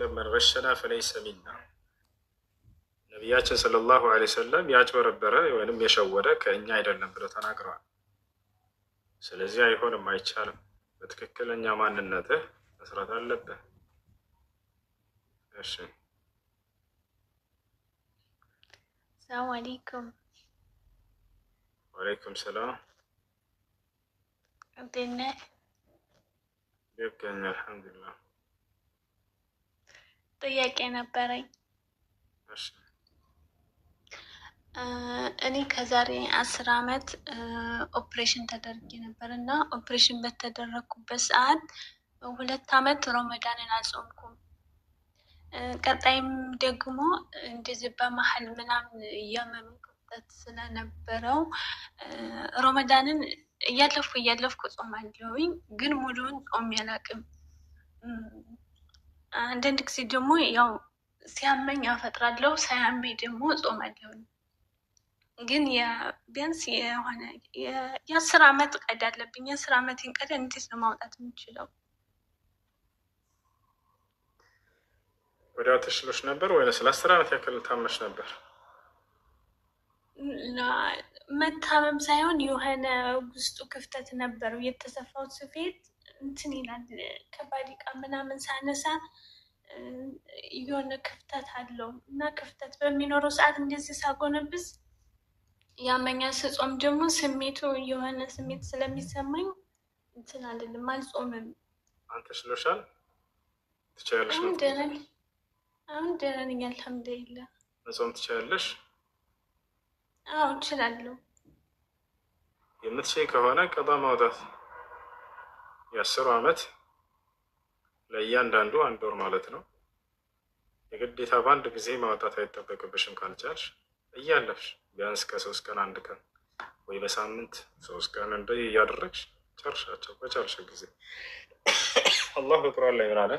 من غشنا فليس منا ነቢያችን ሰለላሁ ዐለይሂ ወሰለም ያጭበረበረ ወይንም የሸወደ ከእኛ አይደለም ብለው ተናግረዋል። ስለዚህ አይሆንም፣ አይቻልም። በትክክለኛ ማንነትህ መስራት አለብህ። እሺ። ሰላም አለይኩም። ወአለይኩም ሰላም። እንዴት ነህ? ይገኛል። አልሐምዱሊላህ። ጥያቄ ነበረኝ። እሺ። እኔ ከዛሬ 10 ዓመት ኦፕሬሽን ተደርጌ ነበር እና ኦፕሬሽን በተደረግኩበት ሰዓት 2 ዓመት ረመዳንን አልጾምኩም። ቀጣይም ደግሞ እንደዚህ በመሀል ምናምን እያመመኝ ክፍተት ስለነበረው ረመዳንን እያለፍኩ ጾማለሁኝ፣ ግን ሙሉውን ጾሜ አላውቅም። አንዳንድ ጊዜ ደግሞ ያው ሲያመኝ አፈጥራለሁ፣ ሳያመኝ ደግሞ ጾማለሁኝ። ግን ቢያንስ የሆነ የ10 ዓመት ቀድ አለብኝ። የ10 ዓመቴን ቀድ እንዴት ነው ማውጣት የምችለው? ወዲያው ተሽሎሽ ነበር ወይስ ለ10 ዓመት ያክል ታመሽ ነበር? መታመም ሳይሆን የሆነ ውስጡ ክፍተት ነበረው። የተሰፋው ስፌት እንትን ይላል፣ ከባድ ዕቃ ምናምን ሳነሳ የሆነ ክፍተት አለው እና ክፍተት በሚኖረው ሰዓት እንደዚህ ሳጎነብስ ያመኛል። ስጾም ደግሞ ስሜቱ የሆነ ስሜት ስለሚሰማኝ እንትን አይደለም፣ አልጾምም። አንተ ሽሎሻል? ትችያለሽ? አሁን ደህና ነኝ አልሐምዱሊላህ። መጾም ትችያለሽ? አዎ እችላለሁ። የምትችይ ከሆነ ቀዷ ማውጣት የ10 ዓመት ለእያንዳንዱ 1 ወር ማለት ነው። የግዴታ በአንድ ጊዜ ማውጣት አይጠበቅብሽም። ካልቻልሽ እያለፍሽ ቢያንስ ከ3 ቀን 1 ቀን ወይ በሳምንት 3 ቀን እንደ እያደረግሽ ጨርሻቸው በቻልሽ ጊዜ። አላህ በቁርአን ላይ ምን አለ?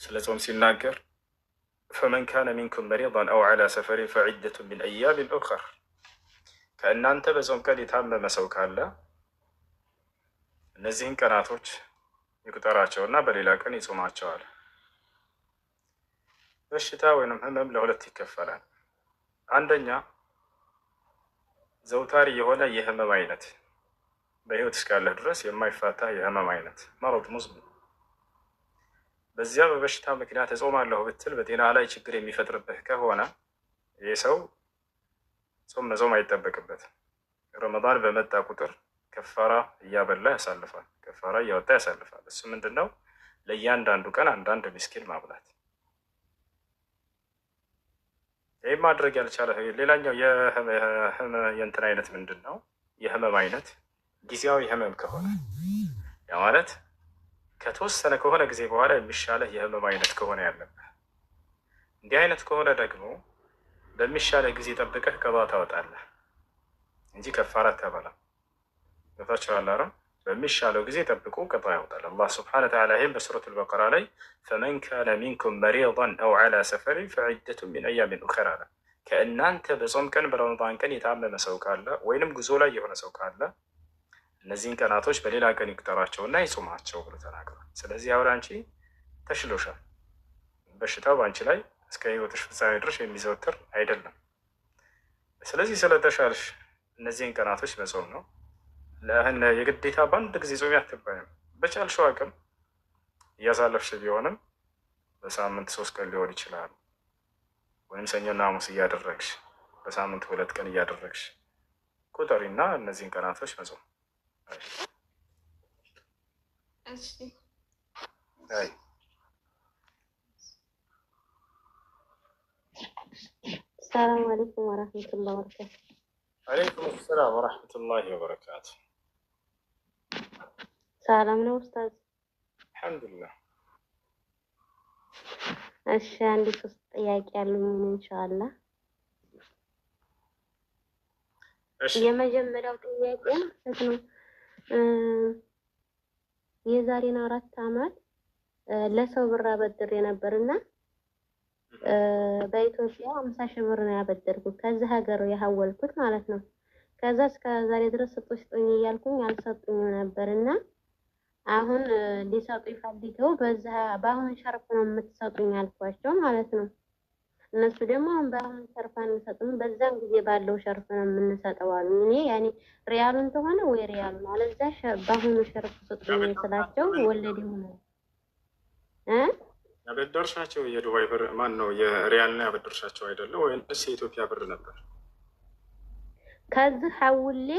ስለ ጾም ሲናገር ፈመን ካነ ሚንኩም መሪዳን አው ዐላ ሰፈሪን ፈዒደቱ ሚን አያሚን ኡኸር፣ ከእናንተ በጾም ቀን የታመመ ሰው ካለ እነዚህን ቀናቶች ይቁጠራቸውና በሌላ ቀን ይጾማቸዋል። በሽታ ወይንም ህመም ለሁለት ይከፈላል። አንደኛ ዘውታሪ የሆነ የህመም አይነት፣ በህይወት እስካለህ ድረስ የማይፋታ የህመም አይነት መረድ ሙዝም። በዚያ በበሽታ ምክንያት እጾማለሁ ብትል በጤና ላይ ችግር የሚፈጥርብህ ከሆነ ይህ ሰው ጾም መጾም አይጠበቅበትም። ረመዳን በመጣ ቁጥር ከፋራ እያበላ ያሳልፋል፣ ከፋራ እያወጣ ያሳልፋል። እሱ ምንድን ነው? ለእያንዳንዱ ቀን 1 ምስኪን ማብላት። ይህም ማድረግ ያልቻለ ሌላኛው የእንትን አይነት ምንድን ነው? የህመም አይነት ጊዜያዊ ህመም ከሆነ ያ ማለት ከተወሰነ ከሆነ ጊዜ በኋላ የሚሻለህ የህመም አይነት ከሆነ ያለብህ። እንዲህ አይነት ከሆነ ደግሞ በሚሻለህ ጊዜ ጠብቀህ ቀዷ ታወጣለህ እንጂ ከፋራ አታበላም። ገብታችኋል? በሚሻለው ጊዜ ጠብቁ ቀዷ ያወጣል። አላህ ስብሐነሁ ወተዓላ ይህም በሱረቱል በቀራ ላይ ፈመን ካነ ሚንኩም መሪዳን አው ዐላ ሰፈሪን ፈዒደቱ ሚን አያሚን ኡኸር አለ። ከእናንተ በጾም ቀን በረመዳን ቀን የታመመ ሰው ካለ ወይንም ጉዞ ላይ የሆነ ሰው ካለ እነዚህን ቀናቶች በሌላ ቀን ይቁጠራቸውና ይጾማቸው ብሎ ተናግሯል። ስለዚህ አሁን አንቺ ተሽሎሻል። በሽታው በአንቺ ላይ እስከ ህይወትሽ ፍጻሜ ድረስ የሚዘወትር አይደለም። ስለዚህ ስለተሻልሽ እነዚህን ቀናቶች መጾም ነው። የግዴታ በአንድ ጊዜ ጾሚ አትባይም። በቻልሽው አቅም እያሳለፍሽ ቢሆንም በሳምንት 3 ቀን ሊሆን ይችላል፣ ወይም ሰኞና ሐሙስ እያደረግሽ በሳምንት 2 ቀን እያደረግሽ ቁጠሪና እነዚህን ቀናቶች መጾም። ሰላም አለይኩም ወራህመቱላሂ ወበረካቱ። አለይኩም ሰላም ወራህመቱላሂ ወበረካቱ። ሰላም ነው ኡስታዝ? አልሐምዱሊላህ። እሺ፣ 3 ጥያቄ አሉኝ ኢንሻአላህ። የመጀመሪያው ጥያቄ ነው የዛሬን 4 ዓመት ለሰው ብር አበድሬ ነበርና በኢትዮጵያ 50 ሺህ ብር ነው ያበደርኩት። ከዚህ ሀገር ያሐወልኩት ማለት ነው። ከዛ እስከ ዛሬ ድረስ ስጡኝ እያልኩኝ አልሰጡኝም ነበርና አሁን ሊሰጡ ይፈልገው በዛ በአሁን ሸርፍ ነው የምትሰጡኝ አልኳቸው ማለት ነው። እነሱ ደግሞ አሁን በአሁን ሸርፍ አንሰጥም፣ በዛን ጊዜ ባለው ሸርፍ ነው የምንሰጠው አሉ። እኔ ያኔ ሪያሉን ተሆነ ወይ ሪያሉን አለዛ በአሁኑ ሸርፍ ስጡኝ ስላቸው ወለድ ሆነ ያበደርሻቸው የዱባይ ብር ማን ነው? የሪያልና ያበደርሻቸው አይደለም ወይስ የኢትዮጵያ ብር ነበር? ከዚህ ሐውሌ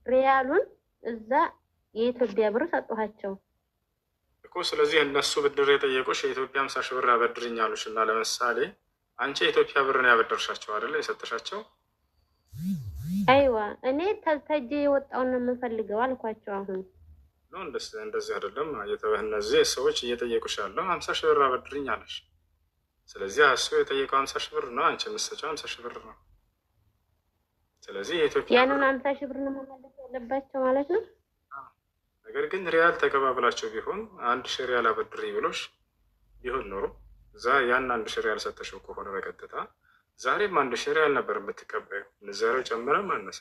ሪያሉን እዛ የኢትዮጵያ ብር ሰጥኋቸው እኮ። ስለዚህ እነሱ ብድር የጠየቁሽ የኢትዮጵያ 50 ሺህ ብር አበድርኝ አሉሽ እና ለምሳሌ አንቺ የኢትዮጵያ ብር ነው ያበደርሻቸው አይደለ? የሰጠሻቸው? አይዋ እኔ ተልተጄ የወጣውን ነው የምፈልገው አልኳቸው። አሁን ነው እንደዚህ አይደለም። እነዚህ ሰዎች እየጠየቁሽ ያለው 50 ሺህ ብር አበድርኝ አለሽ። ስለዚህ እሱ የጠየቀው 50 ሺህ ብር ነው፣ አንቺ የምትሰጪው 50 ሺህ ብር ነው። ስለዚህ የኢትዮጵያ ያንን 50 ሺህ ብር ነው መመለስ ያለባቸው ማለት ነው። ነገር ግን ሪያል ተቀባብላቸው ቢሆን 1 ሺህ ሪያል አበድርኝ ብሎሽ ቢሆን ኖሮ እዛ ያን 1 ሺህ ሪያል ሰጠሽው ከሆነ በቀጥታ ዛሬም 1 ሺህ ሪያል ነበር የምትቀበዩ። ምንዛሬው ጨመረ ማነሰ?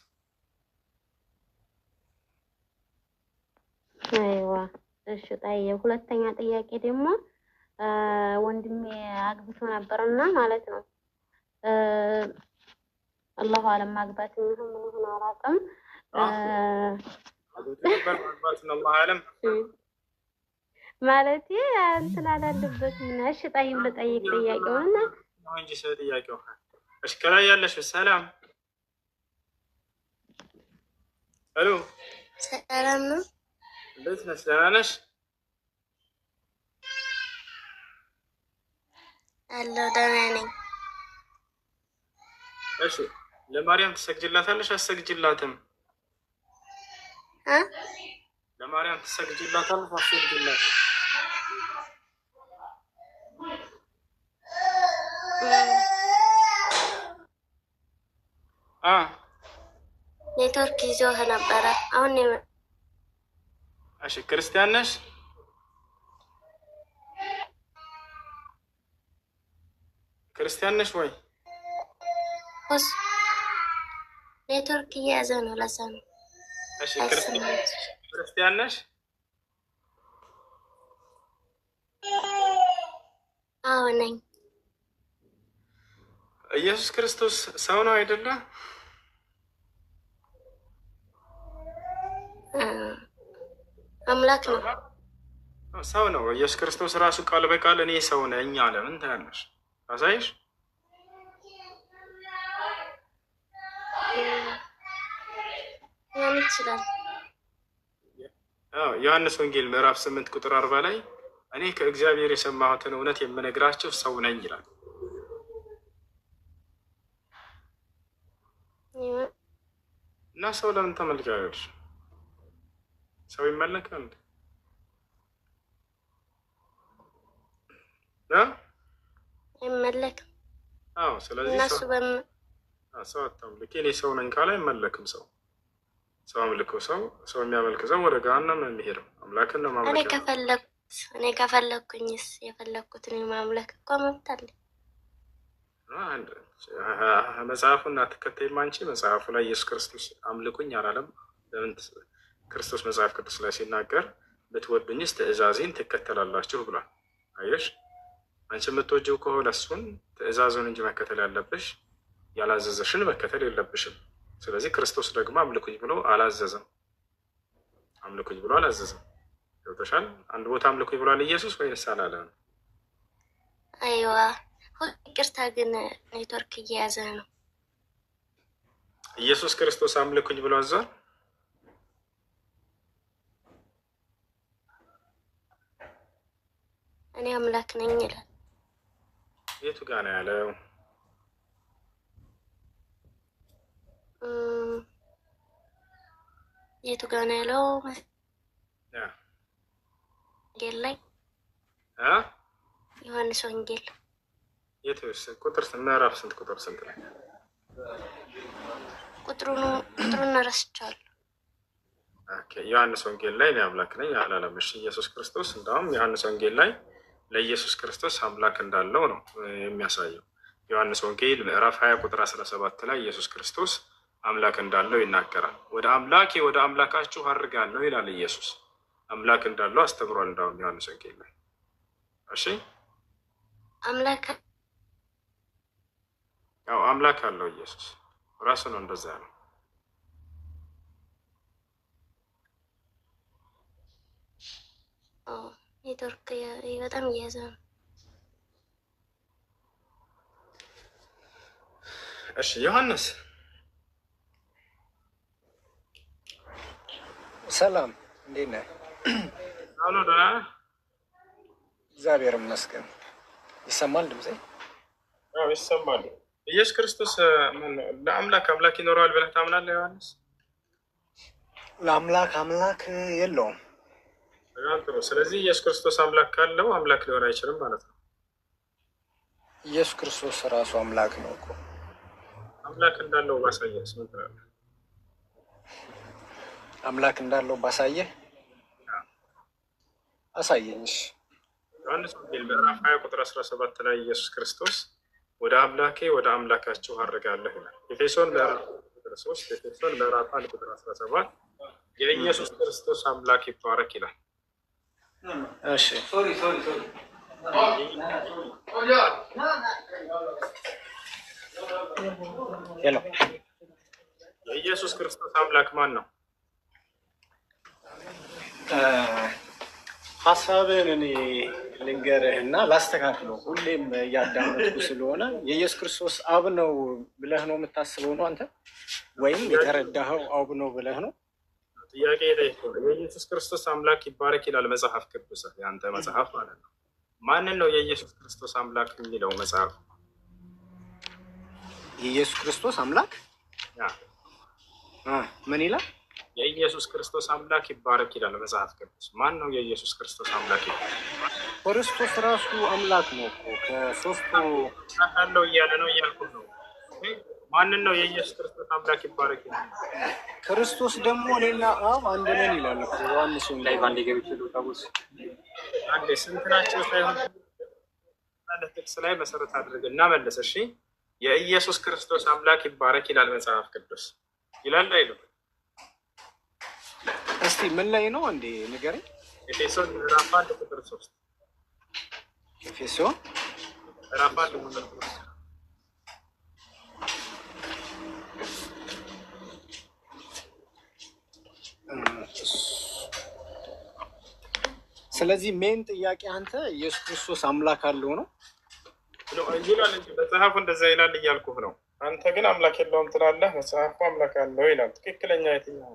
አይዋ እሺ። ጠይቅ። ሁለተኛ ጥያቄ ደግሞ ወንድሜ አግብቶ ነበርና ማለት ነው አላሁ አለም ማግባት ምን ሆነ አላውቅም። ማግባት ነው ማለም ማለት እንትን አላለበት ምን? እሺ ጠይቅ። ልጠይቅ ጥያቄውን ነው እንጂ ሰው ጥያቄው እሺ። ከላይ ያለሽ ሰላም ሄሎ፣ ሰላም ነው። እንዴት ነሽ? ደህና ነሽ? አለሁ ደህና ነኝ። እሺ ለማርያም ትሰግጅላታለሽ? አትሰግጅላትም? ለማርያም ትሰግጅላታለሽ? አትሰግጅላትም? ኔትወርክ ይዞህ ነበረ አሁን። እሺ ክርስቲያን ነሽ? ክርስቲያን ነሽ ወይ? ኔትወርክ እየያዘ ነው ለዛ ነው። እሺ ክርስቲያን ነሽ? አዎ ነኝ። ኢየሱስ ክርስቶስ ሰው ነው አይደለ? አምላክ ነው። ሰው ነው ኢየሱስ ክርስቶስ ራሱ ቃል በቃል እኔ ሰው ነኝ አለ። ምን ታያለሽ? አሳይሽ። ምን ይችላል? ዮሐንስ ወንጌል ምዕራፍ 8 ቁጥር 40 ላይ እኔ ከእግዚአብሔር የሰማሁትን እውነት የምነግራቸው ሰው ነኝ ይላል። እና ሰው ለምን ተመልካዮች? ሰው ይመለካል? አይመለክም። አዎ። ስለዚህ ሰው አታምልክ። እኔ ሰው ነኝ ካለ አይመለክም። ሰው አምልኮ ሰው የሚያመልክ ሰው ወደ ገሃነም ነው የሚሄደው። አምላክን ነው ማምለክ። እኔ ከፈለኩኝስ የፈለኩትን ማምለክ እኮ መብት አለኝ። መጽሐፉን አትከተይም አንቺ። መጽሐፉ ላይ ኢየሱስ ክርስቶስ አምልኩኝ አላለም? ለምን? ክርስቶስ መጽሐፍ ቅዱስ ላይ ሲናገር ብትወዱኝስ ትእዛዜን ትከተላላችሁ ብሏል። አየሽ፣ አንቺ የምትወጂው ከሆነ እሱን ትእዛዙን እንጂ መከተል ያለብሽ ያላዘዘሽን መከተል የለብሽም። ስለዚህ ክርስቶስ ደግሞ አምልኩኝ ብሎ አላዘዘም። አምልኩኝ ብሎ አላዘዘም። ገብቶሻል? አንድ ቦታ አምልኩኝ ብሏል ኢየሱስ ወይንስ አላለም? አይዋ ይቅርታ፣ ግን ኔትወርክ እየያዘ ነው። ኢየሱስ ክርስቶስ አምልኩኝ ብሎ አዟል? እኔ አምላክ ነኝ ይላል። የቱ ጋር ነው ያለው? የቱ ጋር ነው ያለው? ወንጌል ላይ ዮሐንስ ወንጌል የቱ ቁጥር ምዕራፍ ስንት ቁጥር ስንት ላይ? ቁጥሩን ረስቻለሁ። ዮሐንስ ወንጌል ላይ እኔ አምላክ ነኝ አላለም። እሺ ኢየሱስ ክርስቶስ እንዳውም ዮሐንስ ወንጌል ላይ ለኢየሱስ ክርስቶስ አምላክ እንዳለው ነው የሚያሳየው። ዮሐንስ ወንጌል ምዕራፍ 20 ቁጥር 17 ላይ ኢየሱስ ክርስቶስ አምላክ እንዳለው ይናገራል። ወደ አምላኬ ወደ አምላካችሁ አድርጋለሁ ይላል ኢየሱስ። አምላክ እንዳለው አስተምሯል። እንዳውም ዮሐንስ ወንጌል ላይ እሺ፣ አምላክ ያው አምላክ አለው ኢየሱስ ራሱ ነው እንደዛ ነው። ኔትወርክ በጣም እየያዘ ነው። እሺ ዮሐንስ ሰላም፣ እንዴት ነህ? አሁን ደህና ነህ? እግዚአብሔር ይመስገን። ይሰማል ድምጼ? አዎ ይሰማል። ኢየሱስ ክርስቶስ ለአምላክ አምላክ ይኖረዋል ብለህ ታምናለህ ዮሐንስ? ለአምላክ አምላክ የለውም። በጣም ጥሩ። ስለዚህ ኢየሱስ ክርስቶስ አምላክ ካለው አምላክ ሊሆን አይችልም ማለት ነው። ኢየሱስ ክርስቶስ ራሱ አምላክ ነው እኮ። አምላክ እንዳለው ባሳየህ ምን ትላለህ? አምላክ እንዳለው ባሳየህ? አሳየኝ። ዮሐንስ ወንጌል ምዕራፍ 20 ቁጥር 17 ላይ ኢየሱስ ክርስቶስ ወደ አምላኬ ወደ አምላካችሁ አድርጋለሁ ይላል። ኤፌሶን ምዕራፍ 3 ኤፌሶን ምዕራፍ 1 ቁጥር 17 የኢየሱስ ክርስቶስ አምላክ ይባረክ ይላል። እሺ ሄሎ፣ የኢየሱስ ክርስቶስ አምላክ ማን ነው? ሀሳብህን እኔ ልንገርህ እና ላስተካክለው። ሁሌም እያዳመጥኩ ስለሆነ የኢየሱስ ክርስቶስ አብ ነው ብለህ ነው የምታስበው ነው አንተ? ወይም የተረዳኸው አብ ነው ብለህ ነው? ጥያቄ የኢየሱስ ክርስቶስ አምላክ ይባረክ ይላል መጽሐፍ ቅዱስ፣ የአንተ መጽሐፍ ማለት ነው። ማንን ነው የኢየሱስ ክርስቶስ አምላክ የሚለው መጽሐፍ? የኢየሱስ ክርስቶስ አምላክ ምን ይላል? የኢየሱስ ክርስቶስ አምላክ ይባረክ ይላል መጽሐፍ ቅዱስ። ማን ነው የኢየሱስ ክርስቶስ አምላክ ይባረክ? ክርስቶስ ራሱ አምላክ ነው እኮ። ከሶስቱ አለው እያለ ነው እያልኩ ነው። ማንን ነው የኢየሱስ ክርስቶስ አምላክ ይባረክ ይላል? ክርስቶስ ደግሞ እኔና አብ አንድ ነን ይላል እኮ ዮሐንስ ላይ ባንዴ ገብቼ ልታውስ አንዴ ስንት ናቸው ሳይሆን ጥቅስ ላይ መሰረት አድርገን እናመለስ። እሺ የኢየሱስ ክርስቶስ አምላክ ይባረክ ይላል መጽሐፍ ቅዱስ ይላል አይደል? እስቲ ምን ላይ ነው እንዴ ንገረኝ። ኤፌሶን ምዕራፍ 1 ቁጥር 3 ኤፌሶን ምዕራፍ 1 ቁጥር 3 ስለዚህ ሜን ጥያቄ አንተ ኢየሱስ ክርስቶስ አምላክ አለው ነው ይላል እንጂ መጽሐፉ እንደዛ ይላል እያልኩህ ነው። አንተ ግን አምላክ የለውም ትላለህ። መጽሐፉ አምላክ አለው ይላል። ትክክለኛ የትኛው?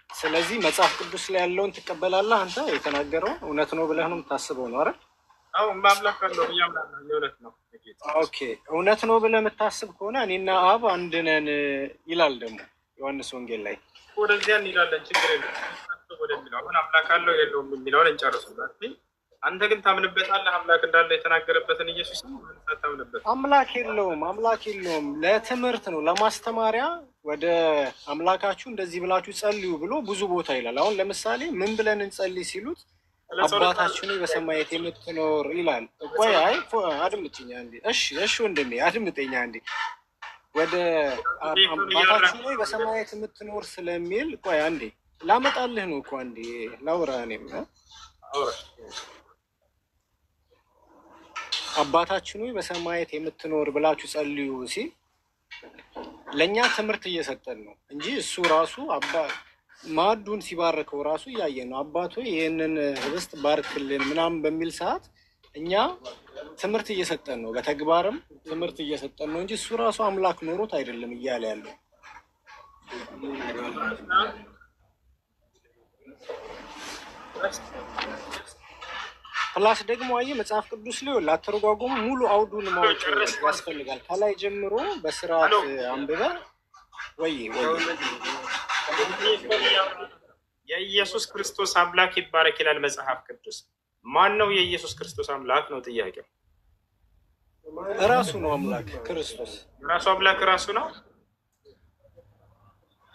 ስለዚህ መጽሐፍ ቅዱስ ላይ ያለውን ትቀበላለህ አንተ? የተናገረውን እውነት ነው ብለህ ነው የምታስበው ነው አይደል? አዎ አምላክ አለው እያምናለሁ። እውነት ነው። ኦኬ እውነት ነው ብለህ የምታስብ ከሆነ እኔና አብ አንድ ነን ይላል ደግሞ ዮሐንስ ወንጌል ላይ። ወደዚያ እንላለን፣ ችግር የለም። ወደሚለው አሁን አምላክ አለው የለውም የሚለውን እንጨርሱላት። አንተ ግን ታምንበታለህ አምላክ እንዳለ የተናገረበትን ኢየሱስ ታምንበት? አምላክ የለውም ለትምህርት ነው ለማስተማሪያ ወደ አምላካችሁ እንደዚህ ብላችሁ ጸልዩ ብሎ ብዙ ቦታ ይላል። አሁን ለምሳሌ ምን ብለን እንጸልይ ሲሉት አባታችን በሰማያት የምትኖር ይላል። ቆይ አድምጥኛ እንዴ። እሺ ወንድሜ አድምጠኛ እንዴ። ወደ አባታችን በሰማያት የምትኖር ስለሚል ቆይ አንዴ ላመጣልህ ነው እኮ አንዴ ላውራ። እኔም አባታችን ሆይ በሰማያት የምትኖር ብላችሁ ጸልዩ ሲል ለእኛ ትምህርት እየሰጠን ነው እንጂ እሱ ራሱ ማዕዱን ሲባርከው ራሱ እያየን ነው። አባቶ ይህንን ህብስት ባርክልን ምናምን በሚል ሰዓት እኛ ትምህርት እየሰጠን ነው፣ በተግባርም ትምህርት እየሰጠን ነው እንጂ እሱ ራሱ አምላክ ኖሮት አይደለም እያለ ያለው። ፕላስ ደግሞ አየህ መጽሐፍ ቅዱስ ላይ ላተረጓጎሙ ሙሉ አውዱን ማወቅ ያስፈልጋል። ከላይ ጀምሮ በስርዓት አንብበህ ወይ የኢየሱስ ክርስቶስ አምላክ ይባረክ ይላል መጽሐፍ ቅዱስ። ማን ነው የኢየሱስ ክርስቶስ አምላክ ነው ጥያቄው? ራሱ ነው አምላክ ክርስቶስ ራሱ አምላክ ራሱ ነው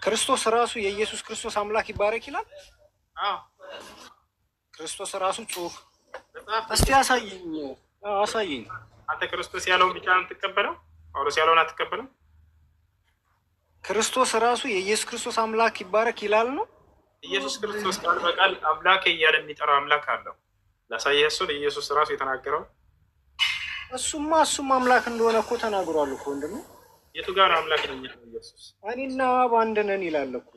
ክርስቶስ ራሱ የኢየሱስ ክርስቶስ አምላክ ይባረክ ይላል። ክርስቶስ ራሱ ጽሑፍ እስቲ አሳየኝ። አንተ ክርስቶስ ያለውን ብቻ ነው የምትቀበለው? ጳውሎስ ያለውን አትቀበለው? ክርስቶስ ራሱ የኢየሱስ ክርስቶስ አምላክ ይባረክ ይላል ነው። ኢየሱስ ክርስቶስ ቃል በቃል አምላክ እያለ የሚጠራው አምላክ አለው። ላሳየህ እሱን ኢየሱስ ራሱ የተናገረው። እሱም አምላክ እንደሆነ እኮ ተናግሯል እኮ ወንድም። የቱ ጋር ነው አምላክ ነኝ ኢየሱስ? እኔና አብ አንድ ነን ይላል እኮ።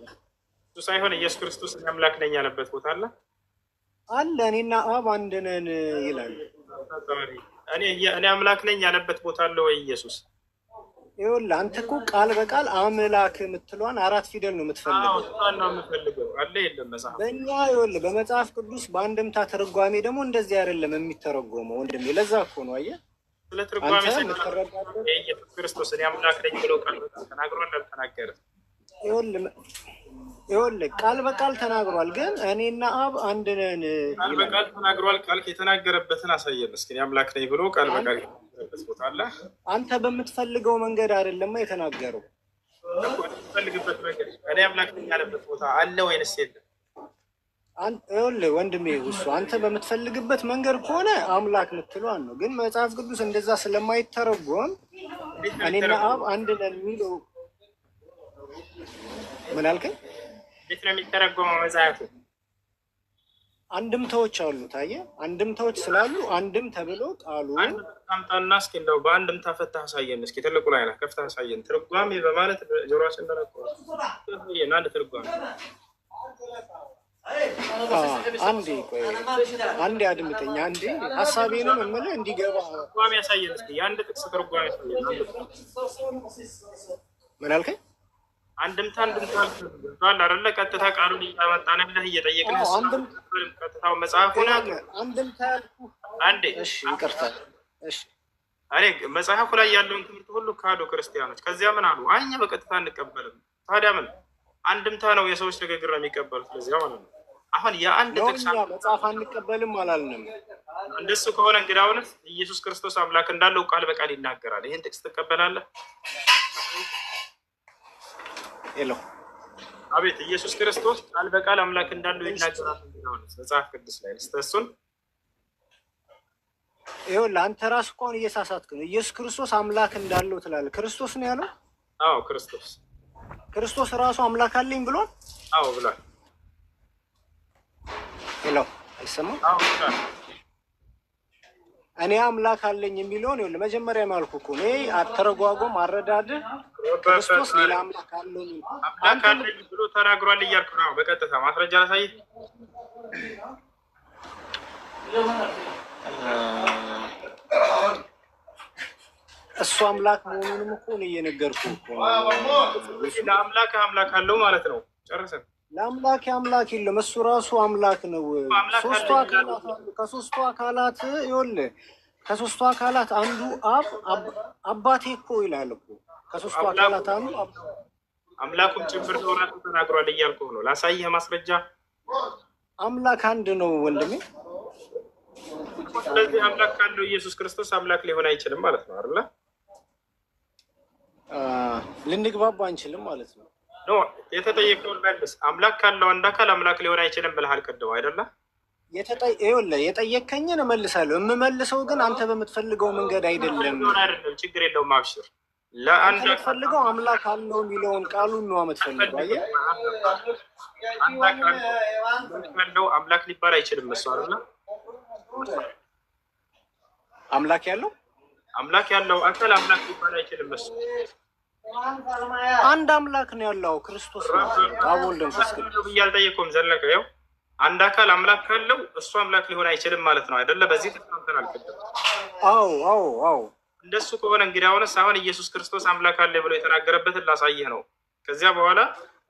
እሱ ሳይሆን ኢየሱስ ክርስቶስ እኔ አምላክ ነኝ ያለበት ቦታ አለ አለ። እኔና አብ አንድ ነን ይላል። እኔ አምላክ ነኝ ያለበት ቦታ አለ ወይ ኢየሱስ? ይኸውልህ አንተ እኮ ቃል በቃል አምላክ የምትለዋን 4 ፊደል ነው የምትፈልገው። ነው የምፈልገው አለ የለም መጽሐፍ። በእኛ ይኸውልህ በመጽሐፍ ቅዱስ በአንድምታ ተርጓሜ ደግሞ እንደዚህ አይደለም የሚተረጎመው ወንድሜ። ለዛ እኮ ነው አየህ። ስለ ትርጓሜ ኢየሱስ ክርስቶስ እኔ አምላክ ነኝ ብሎ ቃል በቃል ተናግሯል አልተናገረም? ይኸውልህ ቃል በቃል ተናግሯል፣ ግን እኔና አብ አንድ ነን ቃል በቃል ተናግሯል። ቃል የተናገረበትን አሳየን እስኪ። እኔ አምላክ ነኝ ብሎ ቃል በቃል የተናገረበት ቦታ አለ? አንተ በምትፈልገው መንገድ አይደለም የተናገረው። በምትፈልግበት መንገድ እኔ አምላክ ነኝ ያለበት ቦታ አለ ወይንስ የለም? ይኸውልህ ወንድሜ እሱ አንተ በምትፈልግበት መንገድ ከሆነ አምላክ የምትለዋን ነው። ግን መጽሐፍ ቅዱስ እንደዛ ስለማይተረጎም እኔና አብ አንድ ነን የሚለው ምን አልከኝ? እንዴት ነው የሚተረጎመው መጽሐፉ? አንድምታዎች አሉት። አየህ አንድምታዎች ስላሉ አንድም ተብሎ ቃሉ አምጣና እስኪ እንደው በአንድምታ ፈተህ አሳየን እስኪ። ትልቁ ላይ ነህ ከፍተህ አሳየን። ትርጓሜ በማለት ጆሮአችን እንደነቆረ አንድ ትርጓሜ አንዴ ቆይ አንዴ አድምጠኝ። አንዴ ሀሳቤንም የምልህ እንዲገባ ትርጓሜ ያሳየን እስኪ። የአንድ ጥቅስ ትርጓሜ ያሳየን። ምን አልከኝ? አንድምታ አይደለ? ቀጥታ ቃሉን እያመጣንልህ እየጠየቅን ቀጥታው መጽሐፉን አንድምታ ያልኩህ አንዴ። እሺ ይቅርታ። እሺ እኔ መጽሐፉ ላይ ያለውን ትምህርት ሁሉ ካዱ ክርስቲያኖች። ከዚያ ምን አሉ? እኛ በቀጥታ አንቀበልም። ታዲያ ምን አንድምታ ነው የሰዎች ንግግር ነው የሚቀበሉት። ለዚያ ማለት ነው። አሁን የአንድ ጥቅስ መጽሐፍ አንቀበልም አላልንም። እንደሱ ከሆነ እንግዲህ አሁንስ ኢየሱስ ክርስቶስ አምላክ እንዳለው ቃል በቃል ይናገራል። ይህን ጥቅስ ትቀበላለህ? ሄሎ አቤት። ኢየሱስ ክርስቶስ ቃል በቃል አምላክ እንዳለው ይናገራል መጽሐፍ ቅዱስ ላይ እሱን ይኸውልህ አንተ ራስህ እኮ አሁን እየሳሳትክ ነው። ኢየሱስ ክርስቶስ አምላክ እንዳለው ትላለህ። ክርስቶስ ነው ያለው? አዎ ክርስቶስ ራሱ አምላክ አለኝ ብሏል? አዎ ብሏል። ሄሎ አይሰማም? አዎ ብሏል። እኔ አምላክ አለኝ የሚለውን ይኸውልህ መጀመሪያ ማልኩ እኮ እኔ አተረጓጎም አረዳድህ ክርስቶስ ሌላ አምላክ አለው አምላክ አለኝ ብሎ ተናግሯል እያልኩ ነው። በቀጥታ ማስረጃ ላሳይ። እሱ አምላክ መሆኑንም እኮ ነው እየነገርኩህ እኮ። ለአምላክ አምላክ አለው ማለት ነው። ጨርሰን ለአምላክ አምላክ የለም። እሱ ራሱ አምላክ ነው። ሶስቱ አካላት አሉ። ከሶስቱ አካላት ይኸውልህ ከሶስቱ አካላት አንዱ አባቴ እኮ ይላል እኮ። ከሶስቱ አካላት አንዱ አምላኩም ጭምር ነው ራሱ ተናግሯል እያልኩህ ነው። ላሳይህ ማስረጃ። አምላክ አንድ ነው ወንድሜ። ስለዚህ አምላክ ካለው ኢየሱስ ክርስቶስ አምላክ ሊሆን አይችልም ማለት ነው አይደለ? ልንግባባ አንችልም ማለት ነው። ኖ የተጠየቀውን መልስ። አምላክ ካለው አንድ አካል አምላክ ሊሆን አይችልም ብለሃል ቅድም አይደለ? የጠየከኝን እመልሳለሁ። የምመልሰው ግን አንተ በምትፈልገው መንገድ አይደለም። አይደለም ችግር የለውም አብሽር። ለአንድ የምትፈልገው አምላክ አለው የሚለውን ቃሉን ነው የምትፈልገው። አየህ አምላክ ሊባል አይችልም እሱ አይደለ? አምላክ ያለው አካል አምላክ ሊባል አይችልም እሱ። አንድ አምላክ ነው ያለው ክርስቶስ ነው። አብ ወልድ መንፈስ ቅዱስ እያልጠየቀውም ዘለቀ። ይኸው አንድ አካል አምላክ ካለው እሱ አምላክ ሊሆን አይችልም ማለት ነው አይደለ? በዚህ ተስማምተናል ቅድም። አዎ እንደሱ ከሆነ እንግዲህ አሁን ኢየሱስ ክርስቶስ አምላክ አለ ብሎ የተናገረበትን ላሳየህ ነው። ከዚያ በኋላ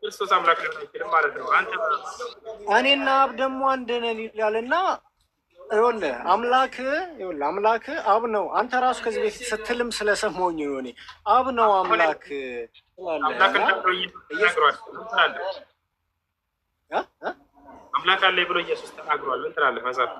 ክርስቶስ አምላክ ሊሆን አይችልም ማለት ነው። አንተ እኔና አብ ደግሞ አንድ ነን ይላልና ይኸውልህ አምላክ አብ ነው። አንተ ራሱ ከዚህ በፊት ስትልም ስለሰማሁኝ ነው። እኔ አብ ነው አምላክ አምላክ አለ ብሎ ኢየሱስ ተናግሯል። ምን ትላለህ? መጽሐፍ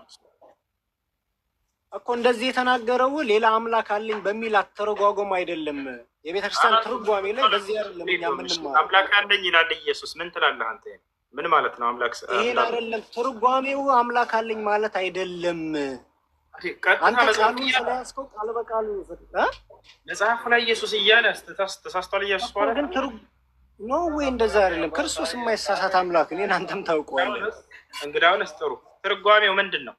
እኮ እንደዚህ የተናገረው ሌላ አምላክ አለኝ በሚል አተረጓጎም አይደለም። የቤተክርስቲያን ትርጓሜ ላይ በዚህ አይደለም እኛ ምንማር። አምላክ አለኝ ይላል ኢየሱስ። ምን ትላለህ አንተ? ምን ማለት ነው አምላክ? ይሄን አይደለም ትርጓሜው። አምላክ አለኝ ማለት አይደለም። አንተ ቃሉን ስለያዝከው ቃል በቃሉ መጽሐፉ ላይ ኢየሱስ እያለ ተሳስቷል። ኢየሱስ ማለት ግን ኖ ወይ እንደዛ አይደለም። ክርስቶስ የማይሳሳት አምላክ ነው። እናንተም ታውቀዋለህ። እንግዲያውንስ ጥሩ ትርጓሜው ምንድን ነው?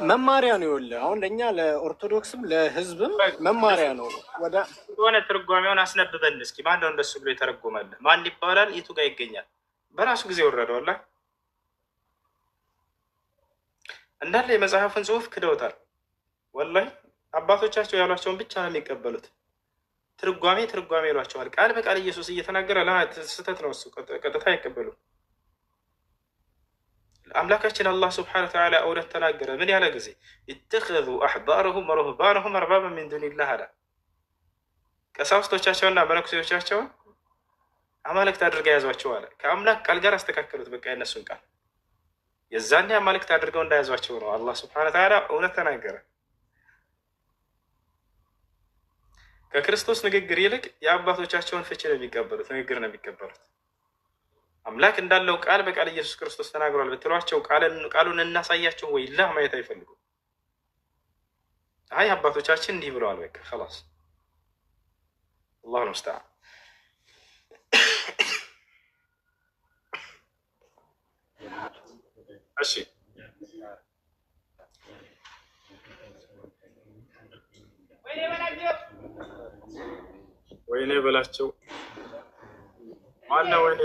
መማሪያ ነው። ይኸውልህ አሁን ለእኛ ለኦርቶዶክስም ለህዝብም መማሪያ ነው። ወደ ሆነ ትርጓሜውን አስነብበን እስኪ። ማን ነው እንደሱ ብሎ የተረጎመልህ? ማን ይባላል? የቱ ጋር ይገኛል? በራሱ ጊዜ ወረደዋላ። እንዳለ የመጽሐፍን ጽሑፍ ክደውታል። ወላሂ አባቶቻቸው ያሏቸውን ብቻ ነው የሚቀበሉት። ትርጓሜ ይሏቸዋል። ቃል በቃል ኢየሱስ እየተናገረ ስህተት ነው እሱ፣ ቀጥታ አይቀበሉም። አምላካችን አላህ ስብሐነ ወተዓላ እውነት ተናገረ። ምን ያለ ጊዜ ኢተኸዙ አሕባረሁም ወሩህባነሁም አርባበ ሚን ዱኒላህ አለ። ቀሳውስቶቻቸውና መነኩሴዎቻቸውን አማልክት አድርገው ያዟቸው አለ። ከአምላክ ቃል ጋር አስተካከሉት። በቃ የነሱን ቃል የዛኔ አማልክት አድርገው እንዳያዟቸው ነው አላህ ስብሐነ ወተዓላ እውነት ተናገረ። ከክርስቶስ ንግግር ይልቅ የአባቶቻቸውን ፍቺ ነው የሚቀበሉት፣ ንግግር ነው የሚቀበሉት። አምላክ እንዳለው ቃል በቃል ኢየሱስ ክርስቶስ ተናግሯል ብትሏቸው ቃሉን እናሳያቸው ወይ ላህ ማየት አይፈልጉም። አይ አባቶቻችን እንዲህ ብለዋል በቃ خلاص አላሁ ሙስተዓን። እሺ ወይኔ በላቸው ማነው? ወይኔ